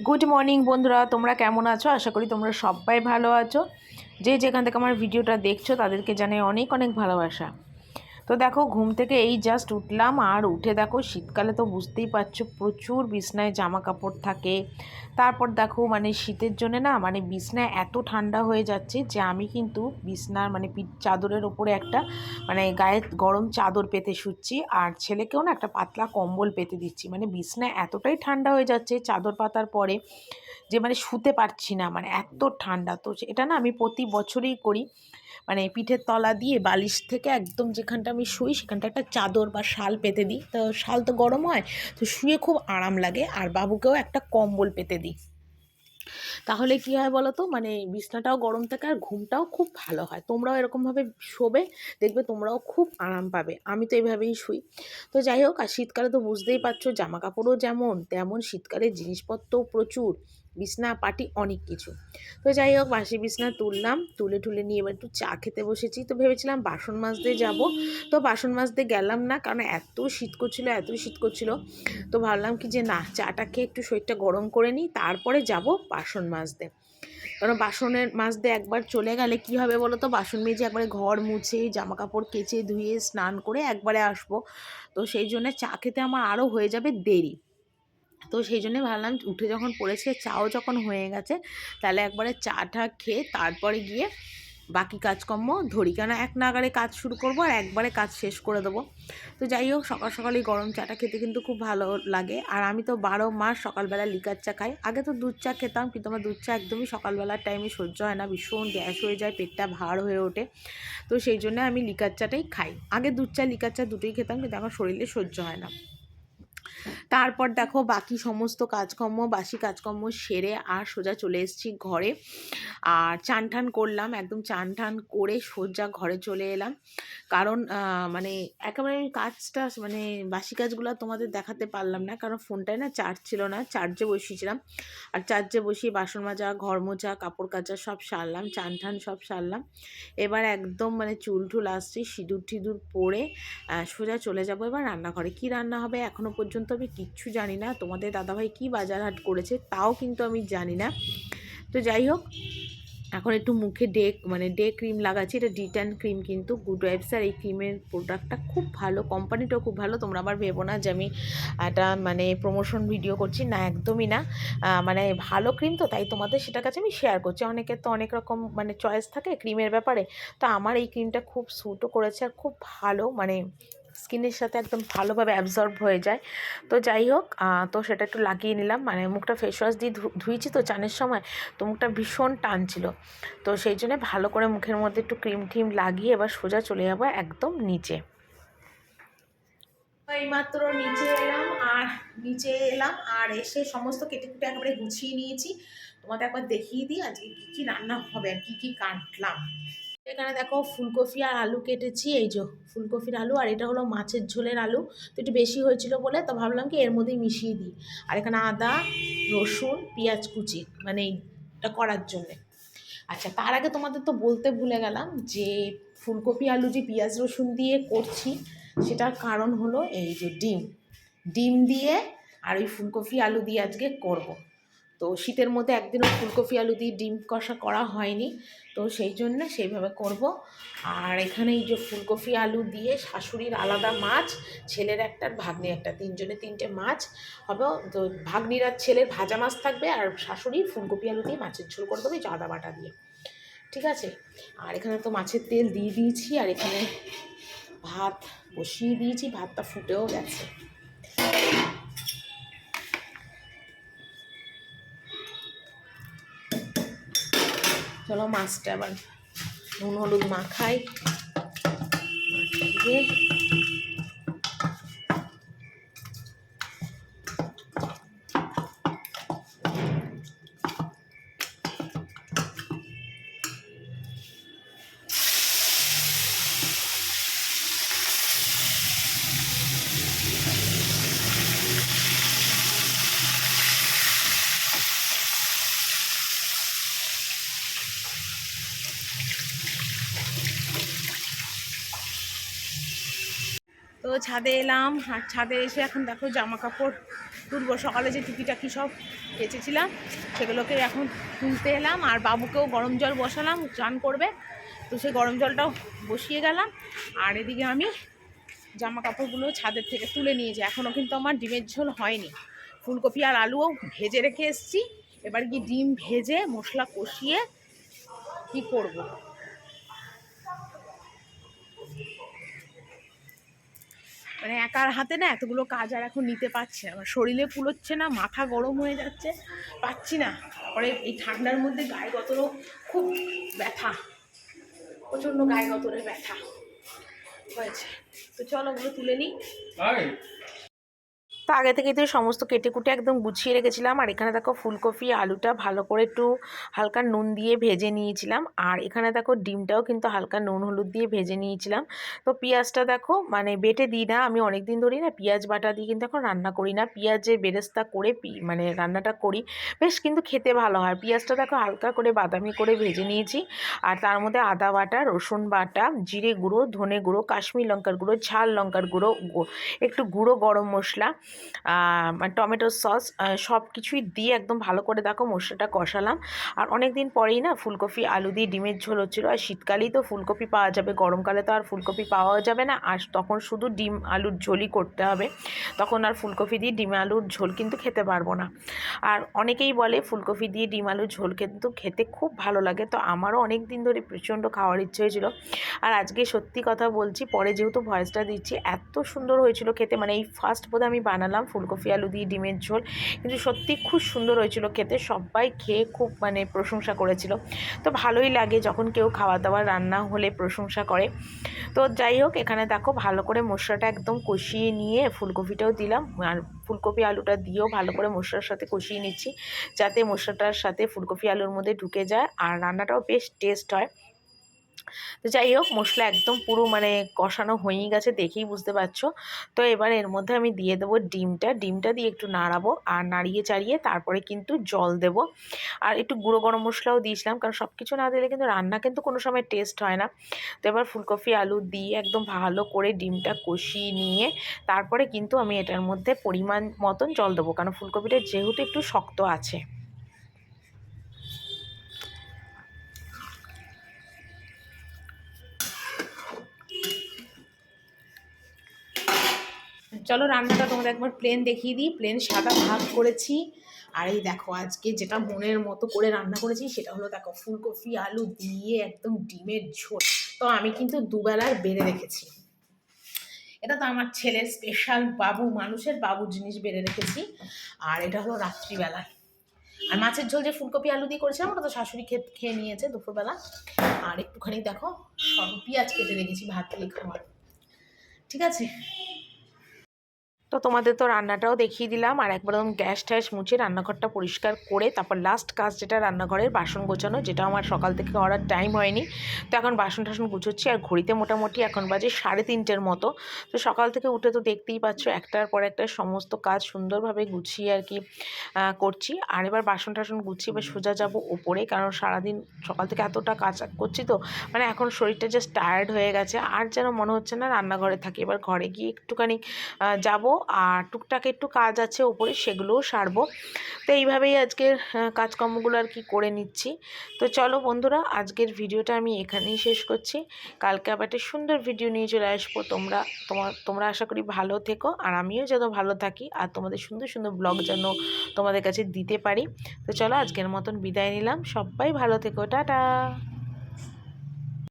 Good morning বন্ধুরা, তোমরা কেমন আছো? আশা করি তোমরা সবাই ভালো আছো। যে যেখান থেকে আমার ভিডিওটা দেখছো তাদেরকে জানাই অনেক অনেক ভালোবাসা। তো দেখো, ঘুম থেকে এই জাস্ট উঠলাম, আর উঠে দেখো শীতকালে তো বুঝতেই পারছো প্রচুর বিছনায় জামা কাপড় থাকে। তারপর দেখো শীতের জন্য না বিছনায় এত ঠান্ডা হয়ে যাচ্ছে যে আমি কিন্তু বিছনার পিঠ চাদরের ওপরে একটা গায়ে গরম চাদর পেতে শুচ্ছি, আর ছেলেকেও না একটা পাতলা কম্বল পেতে দিচ্ছি। বিছনায় এতটাই ঠান্ডা হয়ে যাচ্ছে চাদর পাতার পরে যে শুতে পারছি না, এত ঠান্ডা। তো এটা না আমি প্রতি বছরই করি। পিঠের তলা দিয়ে বালিশ থেকে একদম যেখানটা আমি শুই সেখানটা একটা চাদর বা শাল পেতে দিই। তো শাল তো গরম হয়, তো শুয়ে খুব আরাম লাগে। আর বাবুকেও একটা কম্বল পেতে দিই। তাহলে কি হয় বলো তো, বিছনাটাও গরম থাকে আর ঘুমটাও খুব ভালো হয়। তোমরাও এরকমভাবে শোবে, দেখবে তোমরাও খুব আরাম পাবে। আমি তো এইভাবেই শুই। তো যাই হোক, আর শীতকালে তো বুঝতেই পারছো জামা কাপড়ও যেমন তেমন, শীতকালে জিনিসপত্রও প্রচুর, বিছনা পাটি অনেক কিছু। তো যাই হোক, বাসি বিছনা তুললাম, তুলে টুলে নিয়ে এবার একটু চা খেতে বসেছি। তো ভেবেছিলাম বাসন মাজতে যাব, তো বাসন মাজতে গেলাম না, কারণ এত শীত করছিল। তো ভাবলাম কি যে না, চাটা খেয়ে একটু শরীরটা গরম করে নিই, তারপরে যাব বাসন মাজতে। কারণ বাসনের মাজতে একবার চলে গেলে কি হবে বলো তো, বাসন মেজে একবারে ঘর মুছে জামা কাপড় কেচে ধুয়ে স্নান করে একবারে আসবো। তো সেই জন্য চা খেতে আমার আরও হয়ে যাবে দেরি। তো সেই জন্যে ভাবলাম উঠে যখন পড়েছে, চাও যখন হয়ে গেছে, তাহলে একবারে চাটা খেয়ে তারপরে গিয়ে বাকি কাজকর্ম ধরি, কেন এক নাগারে কাজ শুরু করব আর একবারে কাজ শেষ করে দেবো। তো যাই হোক, সকাল সকালই গরম চাটা খেতে কিন্তু খুব ভালো লাগে। আর আমি তো 12 মাস সকালবেলা লিকার চা খাই। আগে তো দুধ চা খেতাম, কিন্তু আমার দুধ চা একদমই সকালবেলার টাইমে সহ্য হয় না, ভীষণ গ্যাস হয়ে যায়, পেটটা ভার হয়ে ওঠে। তো সেই জন্য আমি লিকার চাটাই খাই। আগে দুধ চা লিকার চা দুটোই খেতাম, কিন্তু আমার শরীরে সহ্য হয় না। তারপর দেখো বাকি সমস্ত কাজকর্ম, বাসি কাজকর্ম সেরে আর সোজা চলে এসেছি ঘরে। আর চান ঠান করলাম, একদম চান ঠান করে সোজা ঘরে চলে এলাম। কারণ একেবারে আমি কাজটা বাসি কাজগুলো তোমাদের দেখাতে পারলাম না, কারণ ফোনটায় না চার্জ ছিল না, চার্জে বসিয়েছিলাম। আর চার্জে বসিয়ে বাসন মাজা, ঘর মোছা, কাপড় কাচা সব সারলাম, চান ঠান সব সারলাম। এবার একদম চুল টুল আসছে, সিঁদুর টিঁদুর পরে সোজা চলে যাব এবার রান্নাঘরে। কি রান্না হবে এখনও পর্যন্ত আমি কিচ্ছু জানি না। তোমাদের দাদাভাই কি বাজার হাট করেছে তাও কিন্তু আমি জানি না। তো যাই হোক, এখন একটু মুখে ডে ক্রিম লাগাচ্ছি। এটা ডিট্যান ক্রিম, কিন্তু গুড ওয়াইবসের এই ক্রিমের প্রোডাক্টটা খুব ভালো, কোম্পানিটাও খুব ভালো। তোমরা আবার ভেবো না যে আমি একটা প্রমোশন ভিডিও করছি, না একদমই না। ভালো ক্রিম, তো তাই তোমাদের সেটার কাছে আমি শেয়ার করছি। অনেকের তো অনেক রকম চয়েস থাকে ক্রিমের ব্যাপারে। তো আমার এই ক্রিমটা খুব স্যুটও করেছে আর খুব ভালো, স্কিনের সাথে একদম ভালোভাবে অ্যাবজর্ব হয়ে যায়। তো যাই হোক, তো সেটা একটু লাগিয়ে নিলাম। মুখটা ফেস ওয়াশ দিয়ে ধুয়েছি তো চানের সময়, তো মুখটা ভীষণ টান ছিল। তো সেই জন্য ভালো করে মুখের মধ্যে একটু ক্রিম টিম লাগিয়ে এবার সোজা চলে যাবো একদম নিচে। এইমাত্র নিচে এলাম আর এসে সমস্ত কেটে কুটে একেবারে গুছিয়ে নিয়েছি। তোমাদের একবার দেখিয়ে দিই আজকে কী কী রান্না হবে আর কী কী কাটলাম। এখানে দেখো ফুলকপি আর আলু কেটেছি, এই যে ফুলকপির আলু, আর এটা হলো মাছের ঝোলের আলু। তো একটু বেশি হয়েছিল বলে তো ভাবলাম কি এর মধ্যেই মিশিয়ে দিই। আর এখানে আদা, রসুন, পেঁয়াজ কুচি এটা করার জন্যে। আচ্ছা, তার আগে তোমাদের তো বলতে ভুলে গেলাম যে ফুলকপি আলু যে পেঁয়াজ রসুন দিয়ে করছি, সেটার কারণ হলো এই যে ডিম দিয়ে আর ওই ফুলকপি আলু দিয়ে আজকে করব। তো শীতের মধ্যে একদিনও ফুলকপি আলু দিয়ে ডিম কষা করা হয়নি, তো সেই জন্য সেইভাবে করব। আর এখানে এই যে ফুলকপি আলু দিয়ে শাশুড়ির আলাদা মাছ, ছেলের একটা, ভাগ্নির একটা, তিনজনে তিনটে মাছ হবে। তো ভাগ্নির আর ছেলের ভাজা মাছ থাকবে, আর শাশুড়ি ফুলকপি আলু দিয়ে মাছের ঝোল করে দেবে আদা বাটা দিয়ে। ঠিক আছে। আর এখানে তো মাছের তেল দিয়ে দিয়েছি, আর এখানে ভাত বসিয়ে দিয়েছি, ভাতটা ফুটেও গেছে। চলো মাছটা আবার নুন হলুদ মাখাই। দিয়ে তো ছাদে এলাম, আর ছাদে এসে এখন দেখো জামা কাপড় তুলবো। সকালে যে টুকিটাকি সব কেচেছিলাম সেগুলোকে এখন তুলতে এলাম, আর বাবুকেও গরম জল বসালাম, চান করবে, তো সেই গরম জলটাও বসিয়ে গেলাম। আর এদিকে আমি জামা কাপড়গুলো ছাদের থেকে তুলে নিয়েছি। এখনও কিন্তু আমার ডিমের ঝোল হয়নি। ফুলকপি আর আলুও ভেজে রেখে এসেছি, এবার কি ডিম ভেজে মশলা কষিয়ে কি করব। মানে একার হাতে না এতগুলো কাজ আর এখন নিতে পারছি না, আমার শরীরে ফুলোচ্ছে না, মাথা গরম হয়ে যাচ্ছে, পাচ্ছি না। পরে এই ঠান্ডার মধ্যে গায়ে গতরও খুব ব্যথা, প্রচণ্ড গায়ে গতরে ব্যথা হয়েছে। তো চলো ওগুলো তুলে নিই। তো আগে থেকেই তো সমস্ত কেটে কুটে একদম গুছিয়ে রেখেছিলাম। আর এখানে দেখো ফুলকপি আলুটা ভালো করে একটু হালকা নুন দিয়ে ভেজে নিয়েছিলাম। আর এখানে দেখো ডিমটাও কিন্তু হালকা নুন হলুদ দিয়ে ভেজে নিয়েছিলাম। তো পেঁয়াজটা দেখো মানে বেটে দিই না, আমি অনেক দিন ধরেই না পেঁয়াজ বাটা দিয়ে কিন্তু এখন রান্না করি না, পেঁয়াজের বেরেস্তা করে মানে রান্নাটা করি, বেশ কিন্তু খেতে ভালো হয়। পেঁয়াজটা দেখো হালকা করে বাদামি করে ভেজে নিয়েছি। আর তার মধ্যে আদা বাটা, রসুন বাটা, জিরে গুঁড়ো, ধনে গুঁড়ো, কাশ্মীর লঙ্কার গুঁড়ো, ঝাল লঙ্কার গুঁড়ো, একটু গুঁড়ো গরম মশলা, টমেটো সস, সব কিছুই দিয়ে একদম ভালো করে দেখো মশলাটা কষালাম। আর অনেক দিন পরেই না ফুলকপি আলু দিয়ে ডিমের ঝোল হচ্ছিলো। আর শীতকালেই তো ফুলকপি পাওয়া যাবে, গরমকালে তো আর ফুলকপি পাওয়া যাবে না, আর তখন শুধু ডিম আলুর ঝোলই করতে হবে, তখন আর ফুলকপি দিয়ে ডিম আলুর ঝোল কিন্তু খেতে পারবো না। আর অনেকেই বলে ফুলকপি দিয়ে ডিম আলুর ঝোল কিন্তু খেতে খুব ভালো লাগে, তো আমারও অনেক দিন ধরে প্রচণ্ড খাওয়ার ইচ্ছে হয়েছিল। আর আজকে সত্যি কথা বলছি, পরে যেহেতু ভয়েসটা দিচ্ছি, এত সুন্দর হয়েছিল খেতে, মানে এই ফার্স্ট বোধহয় আমি বানালাম ফুলকপি আলু দিয়ে ডিমের ঝোল, কিন্তু সত্যি খুব সুন্দর হয়েছিল খেতে, সবাই খেয়ে খুব মানে প্রশংসা করেছিল। তো ভালোই লাগে যখন কেউ খাওয়া দাওয়া রান্না হলে প্রশংসা করে। তো যাই হোক, এখানে দেখো ভালো করে মশলাটা একদম কষিয়ে নিয়ে ফুলকপিটাও দিলাম, আর ফুলকপি আলুটা দিয়েও ভালো করে মশলার সাথে কষিয়ে নিচ্ছি, যাতে মশলাটার সাথে ফুলকপি আলুর মধ্যে ঢুকে যায় আর রান্নাটাও বেশ টেস্ট হয়। তো যাই হোক, মশলা একদম পুরো মানে কষানো হয়েই গেছে, দেখেই বুঝতে পারছো। তো এবার এর মধ্যে আমি দিয়ে দেবো ডিমটা দিয়ে একটু নাড়াবো, আর নাড়িয়ে চাড়িয়ে তারপরে কিন্তু জল দেব। আর একটু গুঁড়ো গরম মশলাও দিয়েছিলাম, কারণ সব কিছু না দিলে কিন্তু রান্না কিন্তু কোনো সময় টেস্ট হয় না। তো এবার ফুলকপি আলু দিয়ে একদম ভালো করে ডিমটা কষিয়ে নিয়ে তারপরে কিন্তু আমি এটার মধ্যে পরিমাণ মতন জল দেবো, কারণ ফুলকপিটা যেহেতু একটু শক্ত আছে। চলো রান্নাটা তোমাদের একবার প্লেন দেখিয়ে দিই। প্লেন সাদা ভাত করেছি, আর এই দেখো আজকে যেটা মনের মতো করে রান্না করেছি সেটা হলো দেখো ফুলকপি আলু দিয়ে একদম ডিমের ঝোল। তো আমি কিন্তু দুবেলার বেড়ে রেখেছি, এটা তো আমার ছেলের স্পেশাল বাবু মানুষের বাবু জিনিস বেড়ে রেখেছি। আর এটা হলো রাত্রিবেলায়। আর মাছের ঝোল যে ফুলকপি আলু দিয়ে করেছিলাম ওটা তো শাশুড়ি খেয়ে নিয়েছে দুপুরবেলা। আর একটুখানি দেখো পেঁয়াজ কেটে রেখেছি ভাত দিয়ে খাওয়ার। ঠিক আছে, তো তোমাদের তো রান্নাটাও দেখিয়ে দিলাম, আর একবার গ্যাস ট্যাস মুছে রান্নাঘরটা পরিষ্কার করে তারপর লাস্ট কাজ যেটা রান্নাঘরের বাসন গোছানো, যেটা আমার সকাল থেকে করার টাইম হয়নি। তো এখন বাসন টাসন গুছোচ্ছি, আর ঘড়িতে মোটামুটি এখন বাজে 3:30 মতো। তো সকাল থেকে উঠে তো দেখতেই পাচ্ছ একটার পর একটা সমস্ত কাজ সুন্দরভাবে গুছিয়ে আর কি করছি। আর এবার বাসন টাসন গুছিয়ে এবার সোজা যাব ওপরে, কারণ সারাদিন সকাল থেকে এতটা কাজ করছি, তো মানে এখন শরীরটা জাস্ট টায়ার্ড হয়ে গেছে, আর যেন মনে হচ্ছে না রান্নাঘরে থাকি। এবার ঘরে গিয়ে একটুখানি যাব, আর টুকটাক একটু কাজ আছে ওপরে, সেগুলোও সারবো। তো এইভাবেই আজকের কাজকর্মগুলো আর কি করে নিচ্ছি। তো চলো বন্ধুরা, আজকের ভিডিওটা আমি এখানেই শেষ করছি। কালকে আবার একটা সুন্দর ভিডিও নিয়ে চলে আসবো। তোমরা আশা করি ভালো থেকো, আর আমিও যেন ভালো থাকি, আর তোমাদের সুন্দর সুন্দর ব্লগ যেন তোমাদের কাছে দিতে পারি। তো চলো আজকের মতন বিদায় নিলাম, সবাই ভালো থেকো, টাটা।